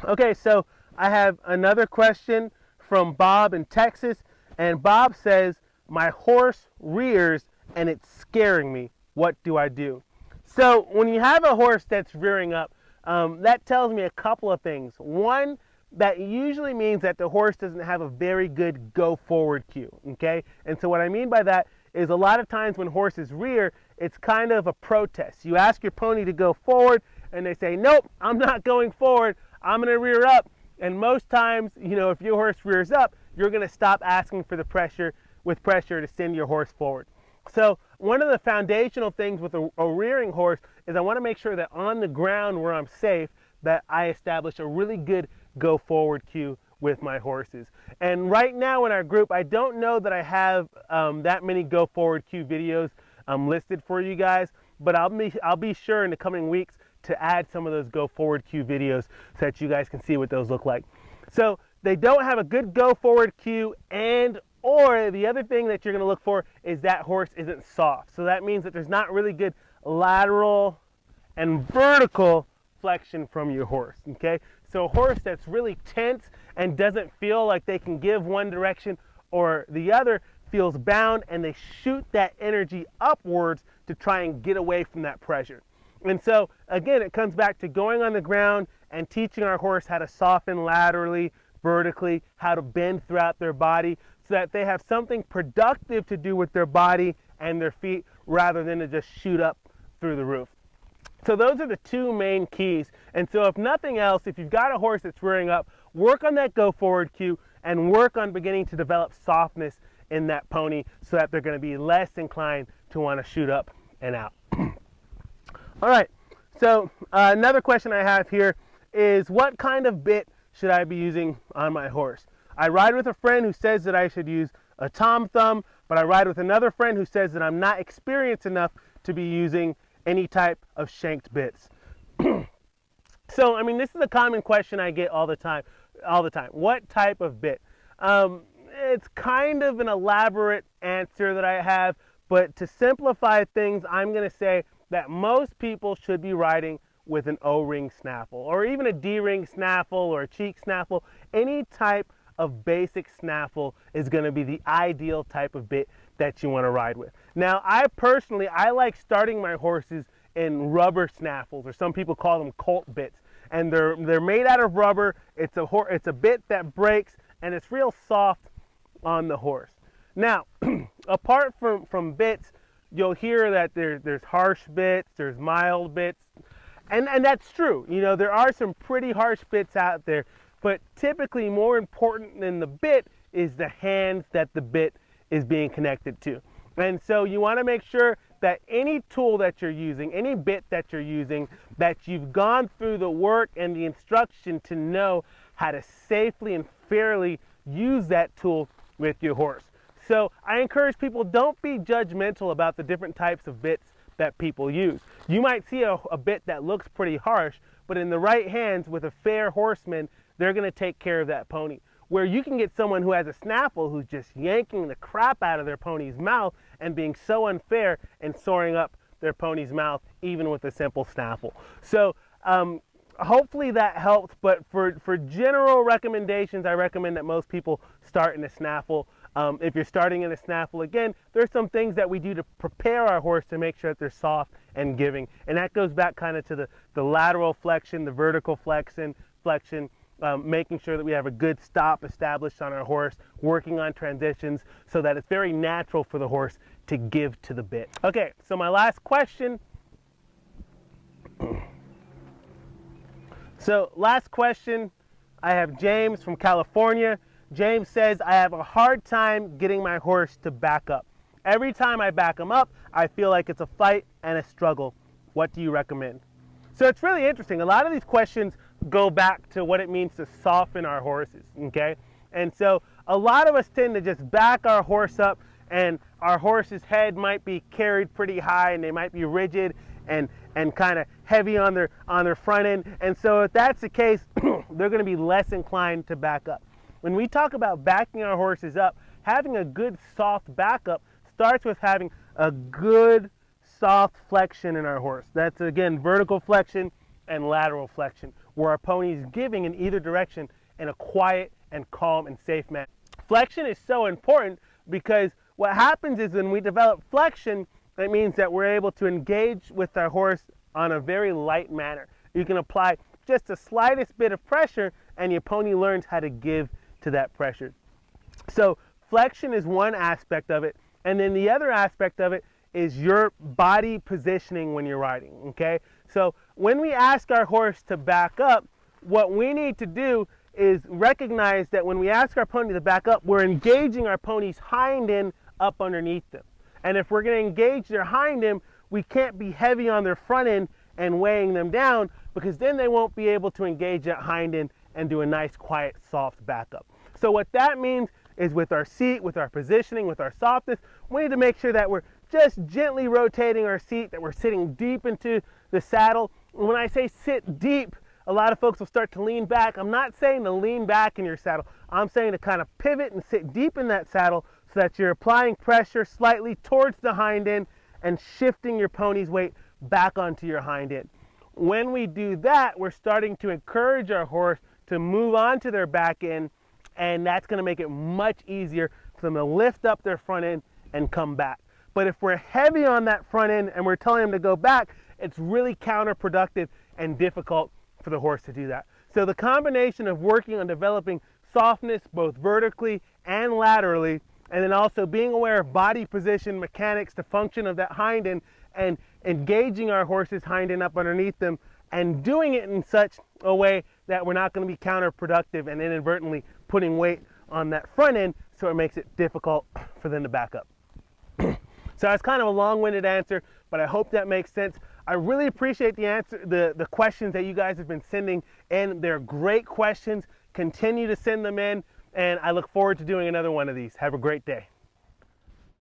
Okay, so I have another question from Bob in Texas, and Bob says, my horse rears and it's scaring me. What do I do? So when you have a horse that's rearing up, that tells me a couple of things. One, that usually means that the horse doesn't have a very good go forward cue, okay? And so what I mean by that is a lot of times when horses rear, it's kind of a protest. You ask your pony to go forward and they say, nope, I'm not going forward, I'm going to rear up. And most times, if your horse rears up, you're going to stop asking for the pressure to send your horse forward. So one of the foundational things with a rearing horse is I want to make sure that on the ground where I'm safe, that I establish a really good go forward cue with my horses. And right now in our group, I don't know that I have that many go forward cue videos listed for you guys, but I'll be sure in the coming weeks to add some of those go forward cue videos so that you guys can see what those look like. So they don't have a good go forward cue, and or the other thing that you're going to look for is that horse isn't soft. So that means that there's not really good lateral and vertical flexion from your horse, okay? So a horse that's really tense and doesn't feel like they can give one direction or the other feels bound, and they shoot that energy upwards to try and get away from that pressure. And so again, it comes back to going on the ground and teaching our horse how to soften laterally, vertically, how to bend throughout their body so that they have something productive to do with their body and their feet rather than to just shoot up through the roof. So those are the two main keys. And so if nothing else, if you've got a horse that's rearing up, work on that go forward cue and work on beginning to develop softness in that pony so that they're going to be less inclined to want to shoot up and out. All right, so another question I have here is, what kind of bit should I be using on my horse? I ride with a friend who says that I should use a Tom Thumb, but I ride with another friend who says that I'm not experienced enough to be using any type of shanked bits. So, I mean, this is a common question I get all the time. What type of bit? It's kind of an elaborate answer that I have, but to simplify things, I'm going to say that most people should be riding with an O-ring snaffle, or even a D-ring snaffle, or a cheek snaffle. Any type of basic snaffle is going to be the ideal type of bit that you want to ride with. Now, I like starting my horses in rubber snaffles, or some people call them Colt bits, and they're made out of rubber. It's a bit that breaks, and it's real soft on the horse. Now, apart from bits, you'll hear that there's harsh bits, there's mild bits, and that's true. There are some pretty harsh bits out there, but typically more important than the bit is the hands that the bit is being connected to. And so you want to make sure that any tool that you're using, any bit that you're using, that you've gone through the work and the instruction to know how to safely and fairly use that tool with your horse. So I encourage people, don't be judgmental about the different types of bits that people use. You might see a bit that looks pretty harsh, but in the right hands with a fair horseman, they're going to take care of that pony. Where you can get someone who has a snaffle who's just yanking the crap out of their pony's mouth and being so unfair and soaring up their pony's mouth even with a simple snaffle. So hopefully that helps, but for general recommendations, I recommend that most people start in a snaffle. If you're starting in a snaffle, again, there's some things that we do to prepare our horse to make sure that they're soft and giving. And that goes back kind of to the lateral flexion, the vertical flexion, making sure that we have a good stop established on our horse, working on transitions so that it's very natural for the horse to give to the bit. Okay, so my last question. I have James from California. James says, I have a hard time getting my horse to back up. Every time I back him up, I feel like it's a fight and a struggle. What do you recommend? So it's really interesting. A lot of these questions go back to what it means to soften our horses, okay? And so a lot of us tend to just back our horse up, and our horse's head might be carried pretty high, and they might be rigid and kind of heavy on their front end. And so if that's the case, they're going to be less inclined to back up. When we talk about backing our horses up, having a good soft backup starts with having a good soft flexion in our horse. That's, again, vertical flexion and lateral flexion. where our pony is giving in either direction in a quiet and calm and safe manner. Flexion is so important because what happens is when we develop flexion, it means that we're able to engage with our horse on a very light manner. You can apply just the slightest bit of pressure and your pony learns how to give to that pressure. So flexion is one aspect of it, and then the other aspect of it is your body positioning when you're riding, okay? So when we ask our horse to back up, what we need to do is recognize that when we ask our pony to back up, we're engaging our pony's hind end up underneath them. And if we're going to engage their hind end, we can't be heavy on their front end and weighing them down, because then they won't be able to engage that hind end and do a nice, quiet, soft backup. So what that means is with our seat, with our positioning, with our softness, we need to make sure that we're just gently rotating our seat, that we're sitting deep into the saddle. And when I say sit deep, a lot of folks will start to lean back. I'm not saying to lean back in your saddle. I'm saying to kind of pivot and sit deep in that saddle so that you're applying pressure slightly towards the hind end and shifting your pony's weight back onto your hind end. When we do that, we're starting to encourage our horse to move on to their back end, and that's going to make it much easier for them to lift up their front end and come back. But if we're heavy on that front end and we're telling them to go back, it's really counterproductive and difficult for the horse to do that. So the combination of working on developing softness both vertically and laterally, and then also being aware of body position mechanics, the function of that hind end, and engaging our horse's hind end up underneath them, and doing it in such a way that we're not going to be counterproductive and inadvertently putting weight on that front end, so it makes it difficult for them to back up. So that's kind of a long-winded answer, but I hope that makes sense. I really appreciate the questions that you guys have been sending in. They're great questions. Continue to send them in, and I look forward to doing another one of these. Have a great day.